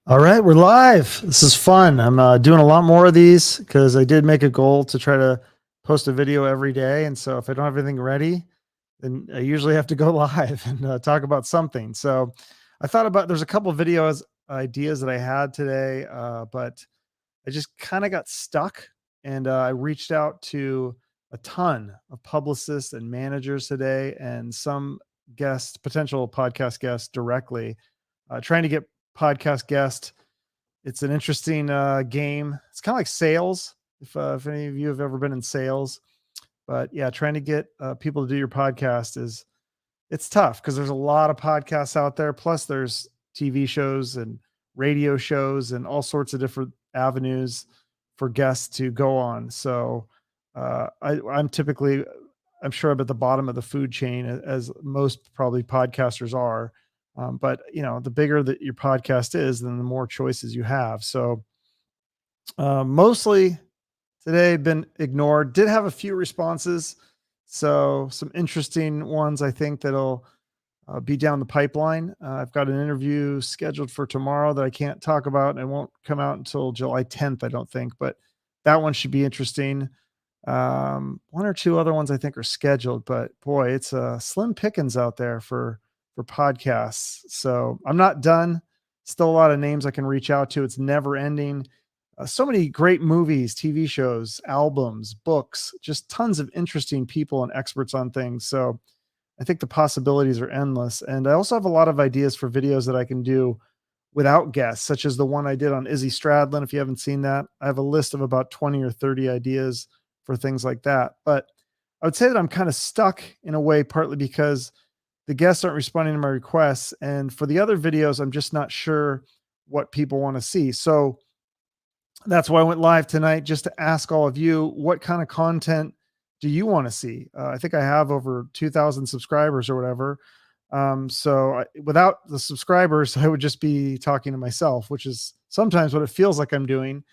All right, we're live. This is fun. I'm doing a lot more of these because I did make a goal to try to post a video every day. And so if I don't have anything ready, then I usually have to go live and talk about something. So I thought about there's a couple of videos ideas that I had today, but I just kind of got stuck and I reached out to a ton of publicists and managers today and some guests, potential podcast guests directly, trying to get podcast guests. It's an interesting game. It's kind of like sales. If any of you have ever been in sales, but yeah, trying to get people to do your podcast is it's tough because there's a lot of podcasts out there. Plus, there's TV shows and radio shows and all sorts of different avenues for guests to go on. So I'm typically, I'm sure I'm at the bottom of the food chain as most probably podcasters are. But the bigger that your podcast is, then the more choices you have. So mostly today been ignored. Did have a few responses, so some interesting ones I think that'll be down the pipeline. I've got an interview scheduled for tomorrow that I can't talk about, and it won't come out until July 10th, I don't think, but that one should be interesting. One or two other ones I think are scheduled, but boy, it's slim pickings out there for podcasts. So I'm not done. Still a lot of names I can reach out to. It's never ending. So many great movies, TV shows, albums, books, just tons of interesting people and experts on things. So I think the possibilities are endless. And I also have a lot of ideas for videos that I can do without guests, such as the one I did on Izzy Stradlin. If you haven't seen that, I have a list of about 20 or 30 ideas for things like that. But I would say that I'm kind of stuck in a way, partly because the guests aren't responding to my requests. And for the other videos, I'm just not sure what people want to see. So that's why I went live tonight, just to ask all of you, what kind of content do you want to see? I think I have over 2,000 subscribers or whatever. Without the subscribers, I would just be talking to myself, which is sometimes what it feels like I'm doing.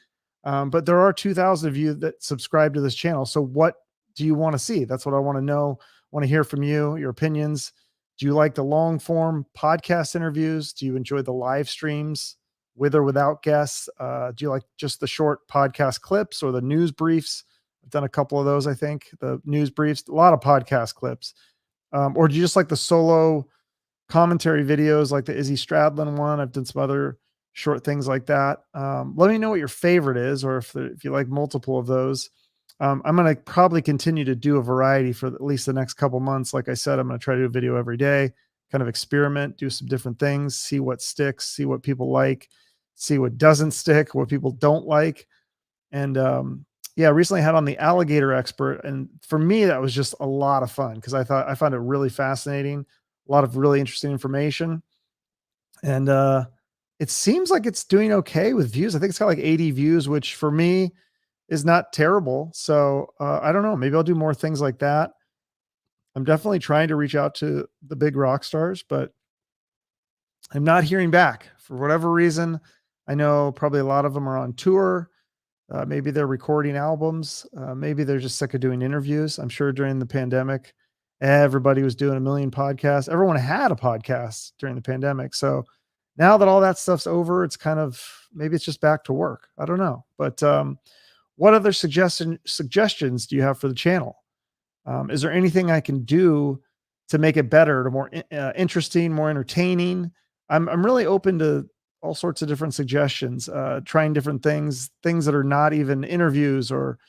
But there are 2,000 of you that subscribe to this channel. So what do you want to see? That's what I want to know. Want to hear from you, your opinions. Do you like the long form podcast interviews? Do you enjoy the live streams with or without guests? Do you like just the short podcast clips or the news briefs? I've done a couple of those, I think. The news briefs, a lot of podcast clips. Or do you just like the solo commentary videos like the Izzy Stradlin one? I've done some other short things like that. Let me know what your favorite is, or if you like multiple of those. I'm going to probably continue to do a variety for at least the next couple months. Like I said, I'm going to try to do a video every day, kind of experiment, do some different things, see what sticks, see what people like, see what doesn't stick, what people don't like. And yeah, recently I had on the alligator expert. And for me, that was just a lot of fun because I found it really fascinating, a lot of really interesting information. And it seems like it's doing okay with views. I think it's got like 80 views, which for me is not terrible. So I don't know. Maybe I'll do more things like that. I'm definitely trying to reach out to the big rock stars, but I'm not hearing back for whatever reason. I know probably a lot of them are on tour. Maybe they're recording albums. Maybe they're just sick of doing interviews. I'm sure during the pandemic, everybody was doing a million podcasts. Everyone had a podcast during the pandemic. So now that all that stuff's over, it's kind of maybe it's just back to work. I don't know. But what other suggestions do you have for the channel? Is there anything I can do to make it better, to more interesting, more entertaining? I'm really open to all sorts of different suggestions, trying different things that are not even interviews or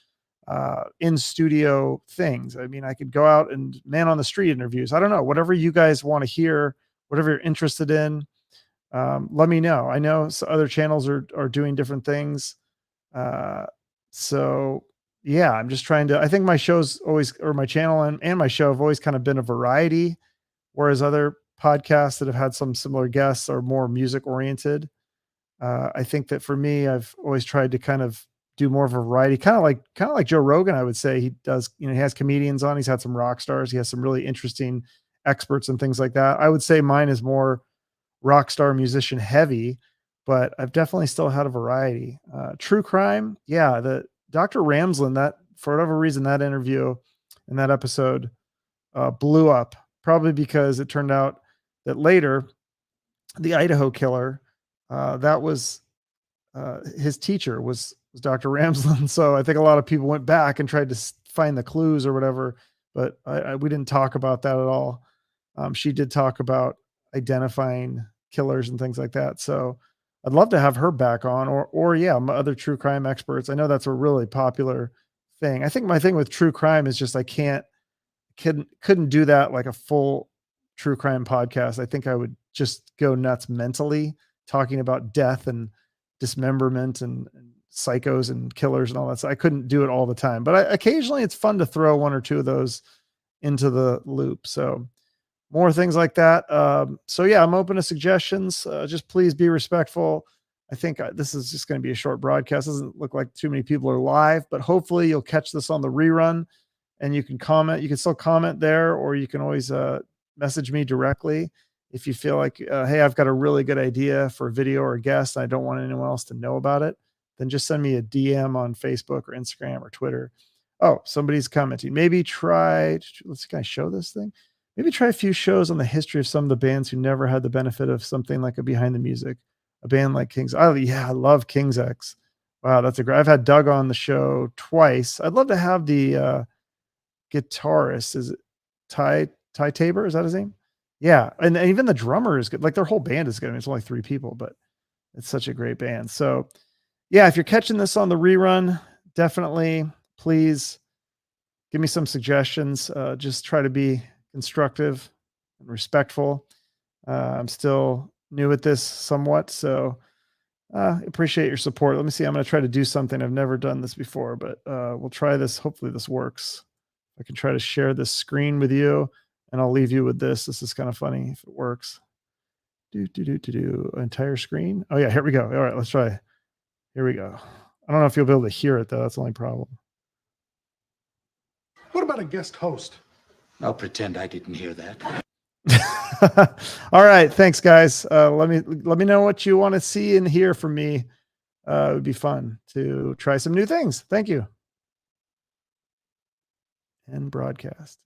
in studio things. I mean, I could go out and man on the street interviews. I don't know, whatever you guys want to hear, whatever you're interested in. Let me know. I know other channels are doing different things. Uh, so yeah, I'm just trying to. I think my shows always, or my channel and my show have always kind of been a variety, whereas other podcasts that have had some similar guests are more music oriented. I think that for me, I've always tried to kind of do more of a variety, kind of like Joe Rogan. I would say he does. He has comedians on. He's had some rock stars. He has some really interesting experts and things like that. I would say mine is more rock star musician heavy, but I've definitely still had a variety. True crime, yeah, the Dr. Ramsland, that for whatever reason, that interview and that episode blew up, probably because it turned out that later the Idaho killer That was his teacher was Dr. Ramsland. So I think a lot of people went back and tried to find the clues or whatever, but we didn't talk about that at all. She did talk about identifying killers and things like that. So I'd love to have her back on, or yeah, my other true crime experts. I know that's a really popular thing. I think my thing with true crime is just I couldn't do that like a full true crime podcast. I think I would just go nuts mentally talking about death and dismemberment and psychos and killers and all that. So I couldn't do it all the time, but occasionally it's fun to throw one or two of those into the loop. So more things like that. So yeah, I'm open to suggestions. Just please be respectful. I think this is just going to be a short broadcast. Doesn't look like too many people are live, but hopefully you'll catch this on the rerun and you can comment. You can still comment there, or you can always message me directly if you feel like, hey, I've got a really good idea for a video or a guest and I don't want anyone else to know about it. Then just send me a DM on Facebook or Instagram or Twitter. Oh, somebody's commenting. Maybe try, let's kind of show this thing. Maybe try a few shows on the history of some of the bands who never had the benefit of something like a behind the music. A band like Kings. Oh, yeah, I love King's X. Wow, that's a great. I've had Doug on the show twice. I'd love to have the guitarist. Is it Ty Tabor? Is that his name? Yeah, and even the drummer is good. Like their whole band is good. I mean, it's only 3 people, but it's such a great band. So, yeah, if you're catching this on the rerun, definitely please give me some suggestions. Just try to be constructive and respectful. I'm still new at this somewhat, so appreciate your support. Let me see. I'm going to try to do something. I've never done this before, but we'll try this. Hopefully this works. I can try to share this screen with you, and I'll leave you with this. This is kind of funny if it works. Entire screen. Oh yeah, here we go. All right, let's try. Here we go. I don't know if you'll be able to hear it though. That's the only problem. What about a guest host? I'll pretend I didn't hear that. All right, thanks guys. Let me know what you want to see and hear from me. It would be fun to try some new things. Thank you. And broadcast.